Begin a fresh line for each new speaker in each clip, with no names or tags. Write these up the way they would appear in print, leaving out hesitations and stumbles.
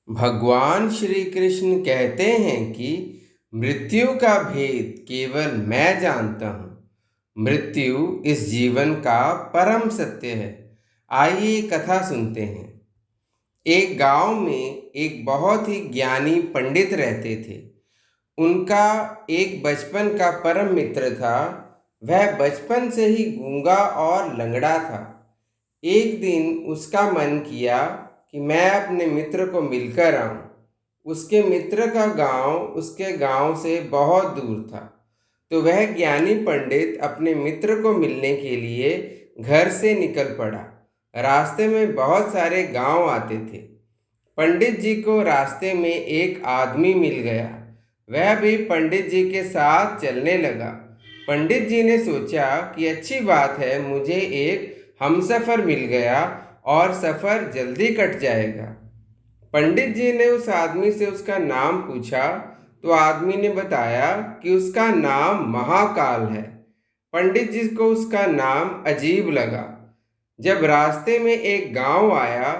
भगवान श्री कृष्ण कहते हैं कि मृत्यु का भेद केवल मैं जानता हूँ। मृत्यु इस जीवन का परम सत्य है। आइए कथा सुनते हैं। एक गांव में एक बहुत ही ज्ञानी पंडित रहते थे। उनका एक बचपन का परम मित्र था। वह बचपन से ही गूंगा और लंगड़ा था। एक दिन उसका मन किया कि मैं अपने मित्र को मिलकर आऊं। उसके मित्र का गांव उसके गांव से बहुत दूर था, तो वह ज्ञानी पंडित अपने मित्र को मिलने के लिए घर से निकल पड़ा। रास्ते में बहुत सारे गांव आते थे। पंडित जी को रास्ते में एक आदमी मिल गया। वह भी पंडित जी के साथ चलने लगा। पंडित जी ने सोचा कि अच्छी बात है, मुझे एक हमसफर मिल गया और सफर जल्दी कट जाएगा। पंडित जी ने उस आदमी से उसका नाम पूछा तो आदमी ने बताया कि उसका नाम महाकाल है। पंडित जी को उसका नाम अजीब लगा। जब रास्ते में एक गांव आया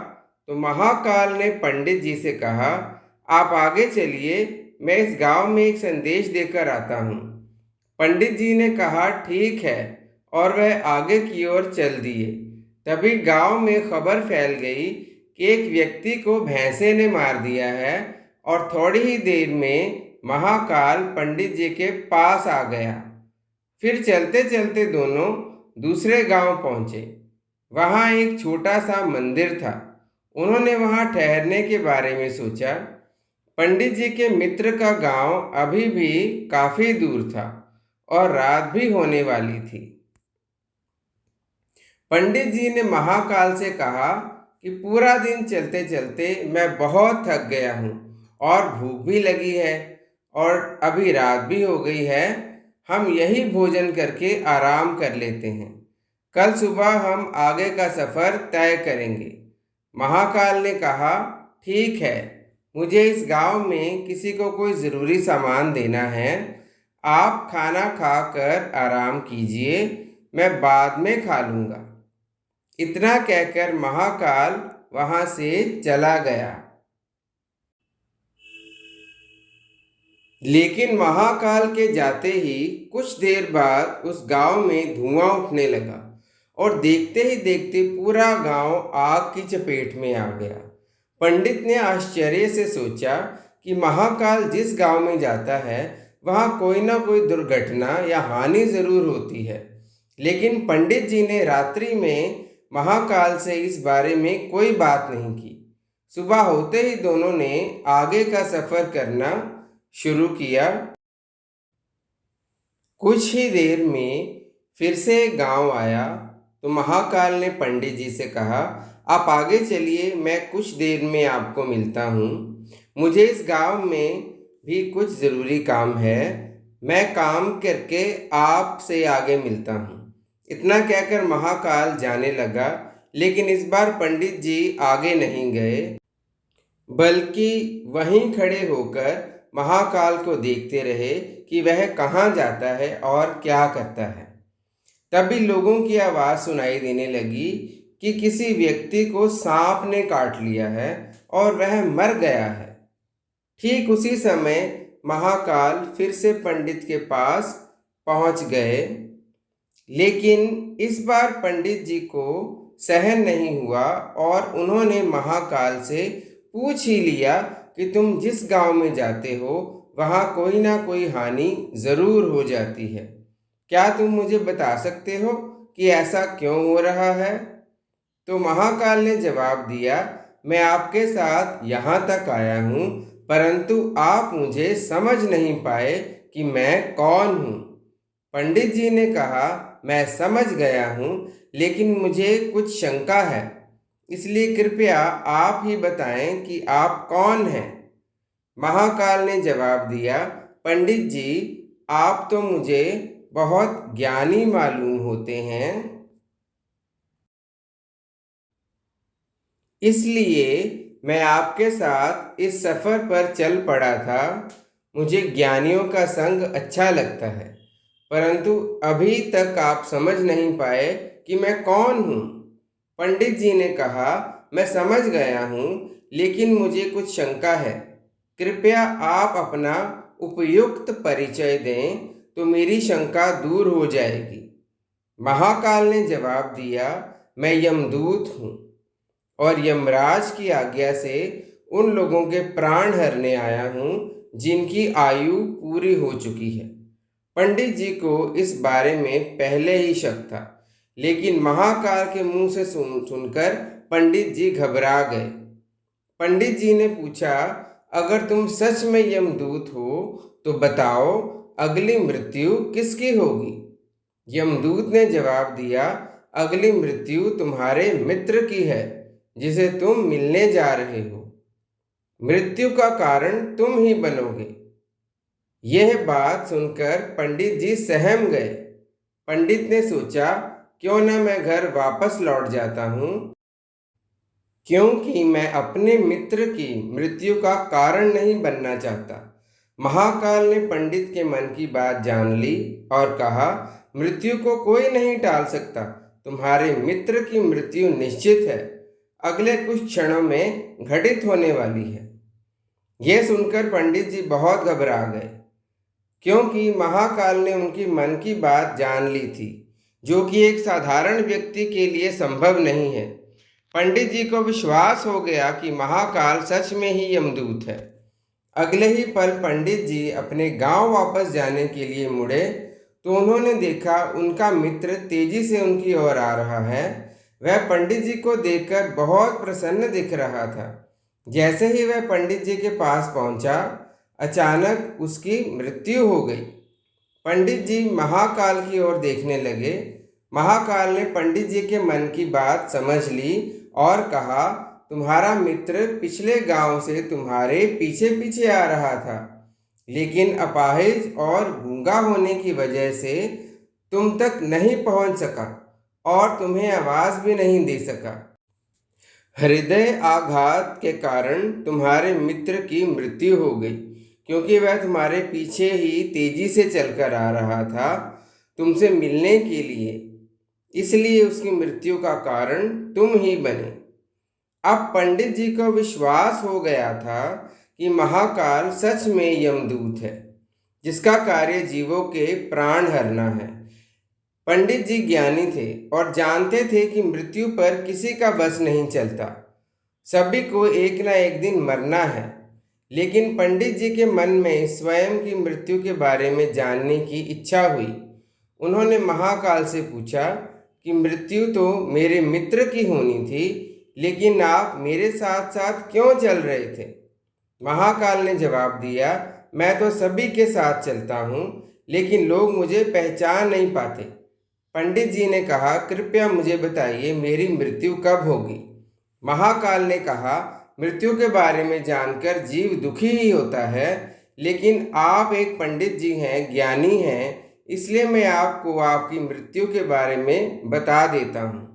तो महाकाल ने पंडित जी से कहा, आप आगे चलिए, मैं इस गांव में एक संदेश देकर आता हूँ। पंडित जी ने कहा ठीक है, और वह आगे की ओर चल दिए। तभी गांव में खबर फैल गई कि एक व्यक्ति को भैंसे ने मार दिया है, और थोड़ी ही देर में महाकाल पंडित जी के पास आ गया। फिर चलते चलते दोनों दूसरे गांव पहुंचे। वहां एक छोटा सा मंदिर था। उन्होंने वहां ठहरने के बारे में सोचा। पंडित जी के मित्र का गांव अभी भी काफी दूर था और रात भी होने वाली थी। पंडित जी ने महाकाल से कहा कि पूरा दिन चलते चलते मैं बहुत थक गया हूँ और भूख भी लगी है, और अभी रात भी हो गई है। हम यही भोजन करके आराम कर लेते हैं। कल सुबह हम आगे का सफर तय करेंगे। महाकाल ने कहा ठीक है, मुझे इस गांव में किसी को कोई ज़रूरी सामान देना है। आप खाना खाकर आराम कीजिए, मैं बाद में खा लूँगा। इतना कहकर महाकाल वहां से चला गया। लेकिन महाकाल के जाते ही कुछ देर बाद उस गांव में धुआं उठने लगा, और देखते ही देखते पूरा गांव आग की चपेट में आ गया। पंडित ने आश्चर्य से सोचा कि महाकाल जिस गांव में जाता है वहां कोई ना कोई दुर्घटना या हानि जरूर होती है। लेकिन पंडित जी ने रात्रि में महाकाल से इस बारे में कोई बात नहीं की। सुबह होते ही दोनों ने आगे का सफर करना शुरू किया। कुछ ही देर में फिर से गांव आया तो महाकाल ने पंडित जी से कहा, आप आगे चलिए, मैं कुछ देर में आपको मिलता हूँ। मुझे इस गांव में भी कुछ ज़रूरी काम है। मैं काम करके आपसे आगे मिलता हूँ। इतना कहकर महाकाल जाने लगा। लेकिन इस बार पंडित जी आगे नहीं गए, बल्कि वहीं खड़े होकर महाकाल को देखते रहे कि वह कहाँ जाता है और क्या करता है। तभी लोगों की आवाज़ सुनाई देने लगी कि किसी व्यक्ति को सांप ने काट लिया है और वह मर गया है। ठीक उसी समय महाकाल फिर से पंडित के पास पहुंच गए। लेकिन इस बार पंडित जी को सहन नहीं हुआ और उन्होंने महाकाल से पूछ ही लिया कि तुम जिस गांव में जाते हो वहां कोई ना कोई हानि जरूर हो जाती है। क्या तुम मुझे बता सकते हो कि ऐसा क्यों हो रहा है? तो महाकाल ने जवाब दिया, मैं आपके साथ यहाँ तक आया हूँ, परंतु आप मुझे समझ नहीं पाए कि मैं कौन हूँ। पंडित जी ने कहा, मैं समझ गया हूँ, लेकिन मुझे कुछ शंका है, इसलिए कृपया आप ही बताएं कि आप कौन हैं। महाकाल ने जवाब दिया, पंडित जी, आप तो मुझे बहुत ज्ञानी मालूम होते हैं, इसलिए मैं आपके साथ इस सफ़र पर चल पड़ा था। मुझे ज्ञानियों का संग अच्छा लगता है, परंतु अभी तक आप समझ नहीं पाए कि मैं कौन हूँ। पंडित जी ने कहा, मैं समझ गया हूँ, लेकिन मुझे कुछ शंका है। कृपया आप अपना उपयुक्त परिचय दें तो मेरी शंका दूर हो जाएगी। महाकाल ने जवाब दिया, मैं यमदूत हूँ और यमराज की आज्ञा से उन लोगों के प्राण हरने आया हूँ जिनकी आयु पूरी हो चुकी है। पंडित जी को इस बारे में पहले ही शक था, लेकिन महाकाल के मुंह से सुनकर पंडित जी घबरा गए। पंडित जी ने पूछा, अगर तुम सच में यमदूत हो तो बताओ, अगली मृत्यु किसकी होगी? यमदूत ने जवाब दिया, अगली मृत्यु तुम्हारे मित्र की है जिसे तुम मिलने जा रहे हो। मृत्यु का कारण तुम ही बनोगे। यह बात सुनकर पंडित जी सहम गए। पंडित ने सोचा, क्यों न मैं घर वापस लौट जाता हूँ, क्योंकि मैं अपने मित्र की मृत्यु का कारण नहीं बनना चाहता। महाकाल ने पंडित के मन की बात जान ली और कहा, मृत्यु को कोई नहीं टाल सकता। तुम्हारे मित्र की मृत्यु निश्चित है, अगले कुछ क्षणों में घटित होने वाली है। यह सुनकर पंडित जी बहुत घबरा गए, क्योंकि महाकाल ने उनकी मन की बात जान ली थी, जो कि एक साधारण व्यक्ति के लिए संभव नहीं है। पंडित जी को विश्वास हो गया कि महाकाल सच में ही यमदूत है। अगले ही पल पंडित जी अपने गांव वापस जाने के लिए मुड़े तो उन्होंने देखा उनका मित्र तेजी से उनकी ओर आ रहा है। वह पंडित जी को देखकर बहुत प्रसन्न दिख रहा था। जैसे ही वह पंडित जी के पास पहुंचा, अचानक उसकी मृत्यु हो गई। पंडित जी महाकाल की ओर देखने लगे। महाकाल ने पंडित जी के मन की बात समझ ली और कहा, तुम्हारा मित्र पिछले गांव से तुम्हारे पीछे पीछे आ रहा था, लेकिन अपाहिज और गूंगा होने की वजह से तुम तक नहीं पहुंच सका और तुम्हें आवाज भी नहीं दे सका। हृदय आघात के कारण तुम्हारे मित्र की मृत्यु हो गई, क्योंकि वह तुम्हारे पीछे ही तेजी से चलकर आ रहा था तुमसे मिलने के लिए, इसलिए उसकी मृत्यु का कारण तुम ही बने। अब पंडित जी को विश्वास हो गया था कि महाकाल सच में यमदूत है, जिसका कार्य जीवों के प्राण हरना है। पंडित जी ज्ञानी थे और जानते थे कि मृत्यु पर किसी का बस नहीं चलता, सभी को एक ना एक दिन मरना है। लेकिन पंडित जी के मन में स्वयं की मृत्यु के बारे में जानने की इच्छा हुई। उन्होंने महाकाल से पूछा कि मृत्यु तो मेरे मित्र की होनी थी, लेकिन आप मेरे साथ साथ क्यों चल रहे थे? महाकाल ने जवाब दिया, मैं तो सभी के साथ चलता हूँ, लेकिन लोग मुझे पहचान नहीं पाते। पंडित जी ने कहा, कृपया मुझे बताइए, मेरी मृत्यु कब होगी? महाकाल ने कहा, मृत्यु के बारे में जानकर जीव दुखी ही होता है, लेकिन आप एक पंडित जी हैं, ज्ञानी हैं, इसलिए मैं आपको आपकी मृत्यु के बारे में बता देता हूँ।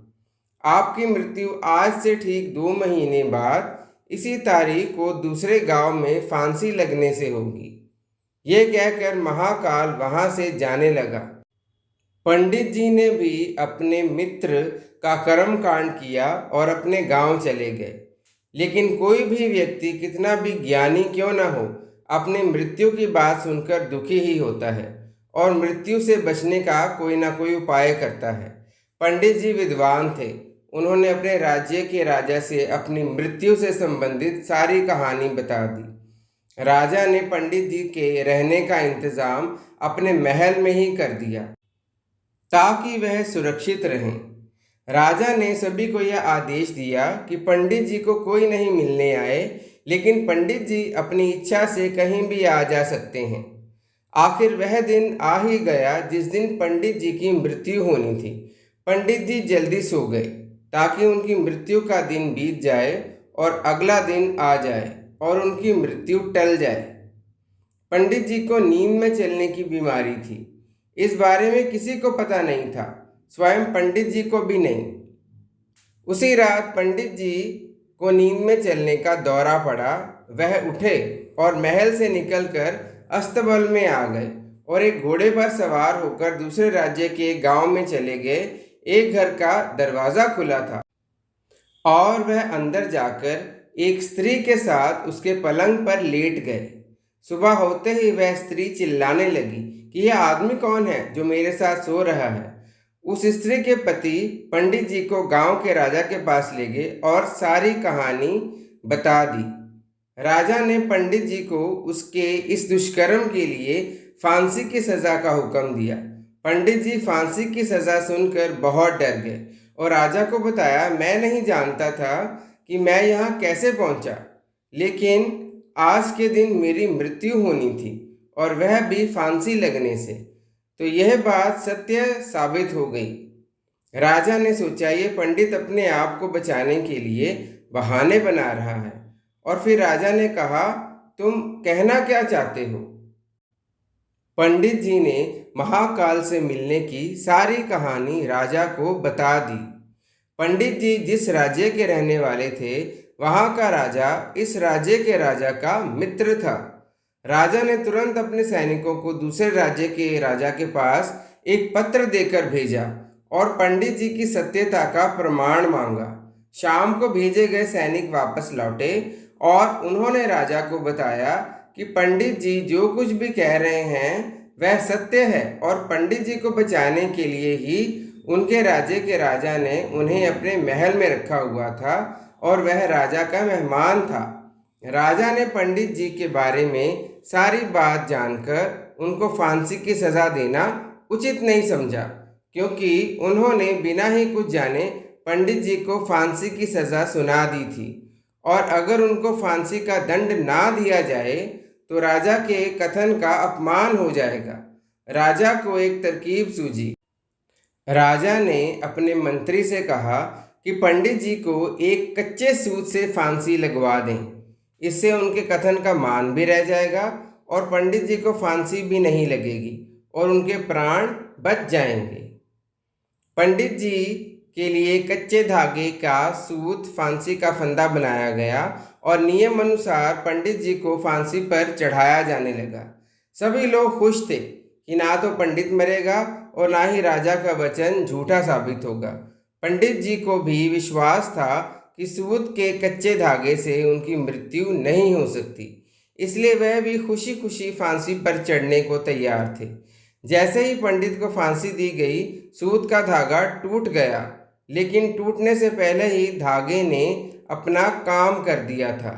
आपकी मृत्यु आज से ठीक 2 महीने बाद इसी तारीख को दूसरे गांव में फांसी लगने से होगी। ये कहकर महाकाल वहां से जाने लगा। पंडित जी ने भी अपने मित्र का कर्म कांड किया और अपने गांव चले गए। लेकिन कोई भी व्यक्ति कितना भी ज्ञानी क्यों न हो, अपने मृत्यु की बात सुनकर दुखी ही होता है और मृत्यु से बचने का कोई ना कोई उपाय करता है। पंडित जी विद्वान थे। उन्होंने अपने राज्य के राजा से अपनी मृत्यु से संबंधित सारी कहानी बता दी। राजा ने पंडित जी के रहने का इंतजाम अपने महल में ही कर दिया ताकि वह सुरक्षित रहें। राजा ने सभी को यह आदेश दिया कि पंडित जी को कोई नहीं मिलने आए, लेकिन पंडित जी अपनी इच्छा से कहीं भी आ जा सकते हैं। आखिर वह दिन आ ही गया जिस दिन पंडित जी की मृत्यु होनी थी। पंडित जी जल्दी सो गए ताकि उनकी मृत्यु का दिन बीत जाए और अगला दिन आ जाए और उनकी मृत्यु टल जाए। पंडित जी को नींद में चलने की बीमारी थी। इस बारे में किसी को पता नहीं था, स्वयं पंडित जी को भी नहीं। उसी रात पंडित जी को नींद में चलने का दौरा पड़ा। वह उठे और महल से निकलकर अस्तबल में आ गए और एक घोड़े पर सवार होकर दूसरे राज्य के एक गांव में चले गए। एक घर का दरवाजा खुला था और वह अंदर जाकर एक स्त्री के साथ उसके पलंग पर लेट गए। सुबह होते ही वह स्त्री चिल्लाने लगी कि यह आदमी कौन है जो मेरे साथ सो रहा है। उस स्त्री के पति पंडित जी को गांव के राजा के पास ले गए और सारी कहानी बता दी। राजा ने पंडित जी को उसके इस दुष्कर्म के लिए फांसी की सजा का हुक्म दिया। पंडित जी फांसी की सजा सुनकर बहुत डर गए और राजा को बताया, मैं नहीं जानता था कि मैं यहाँ कैसे पहुँचा, लेकिन आज के दिन मेरी मृत्यु होनी थी और वह भी फांसी लगने से। तो यह बात सत्य साबित हो गई। राजा ने सोचा ये पंडित अपने आप को बचाने के लिए बहाने बना रहा है, और फिर राजा ने कहा, तुम कहना क्या चाहते हो? पंडित जी ने महाकाल से मिलने की सारी कहानी राजा को बता दी। पंडित जी जिस राज्य के रहने वाले थे, वहाँ का राजा इस राज्य के राजा का मित्र था। राजा ने तुरंत अपने सैनिकों को दूसरे राज्य के राजा के पास एक पत्र देकर भेजा और पंडित जी की सत्यता का प्रमाण मांगा। शाम को भेजे गए सैनिक वापस लौटे और उन्होंने राजा को बताया कि पंडित जी जो कुछ भी कह रहे हैं वह सत्य है, और पंडित जी को बचाने के लिए ही उनके राज्य के राजा ने उन्हें अपने महल में रखा हुआ था और वह राजा का मेहमान था। राजा ने पंडित जी के बारे में सारी बात जानकर उनको फांसी की सज़ा देना उचित नहीं समझा, क्योंकि उन्होंने बिना ही कुछ जाने पंडित जी को फांसी की सज़ा सुना दी थी, और अगर उनको फांसी का दंड ना दिया जाए तो राजा के कथन का अपमान हो जाएगा। राजा को एक तरकीब सूझी। राजा ने अपने मंत्री से कहा कि पंडित जी को एक कच्चे सूत से फांसी लगवा दें। इससे उनके कथन का मान भी रह जाएगा और पंडित जी को फांसी भी नहीं लगेगी और उनके प्राण बच जाएंगे। पंडित जी के लिए कच्चे धागे का सूत फांसी का फंदा बनाया गया और नियम अनुसार पंडित जी को फांसी पर चढ़ाया जाने लगा। सभी लोग खुश थे कि ना तो पंडित मरेगा और ना ही राजा का वचन झूठा साबित होगा। पंडित जी को भी विश्वास था कि सूत के कच्चे धागे से उनकी मृत्यु नहीं हो सकती, इसलिए वह भी खुशी खुशी फांसी पर चढ़ने को तैयार थे। जैसे ही पंडित को फांसी दी गई, सूत का धागा टूट गया, लेकिन टूटने से पहले ही धागे ने अपना काम कर दिया था।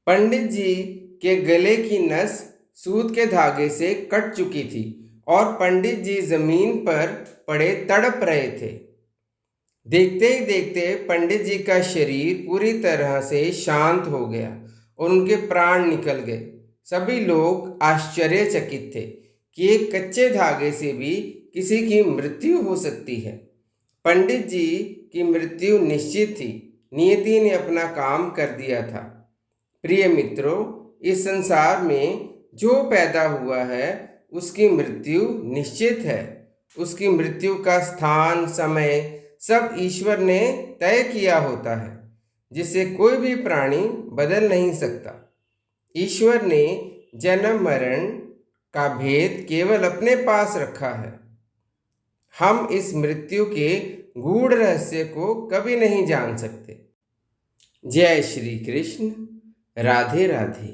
पंडित जी के गले की नस सूत के धागे से कट चुकी थी और पंडित जी जमीन पर पड़े तड़प रहे थे। देखते ही देखते पंडित जी का शरीर पूरी तरह से शांत हो गया और उनके प्राण निकल गए। सभी लोग आश्चर्यचकित थे कि एक कच्चे धागे से भी किसी की मृत्यु हो सकती है। पंडित जी की मृत्यु निश्चित थी, नियति ने अपना काम कर दिया था। प्रिय मित्रों, इस संसार में जो पैदा हुआ है उसकी मृत्यु निश्चित है। उसकी मृत्यु का स्थान, समय सब ईश्वर ने तय किया होता है, जिसे कोई भी प्राणी बदल नहीं सकता। ईश्वर ने जन्म मरण का भेद केवल अपने पास रखा है। हम इस मृत्यु के गूढ़ रहस्य को कभी नहीं जान सकते। जय श्री कृष्ण। राधे राधे।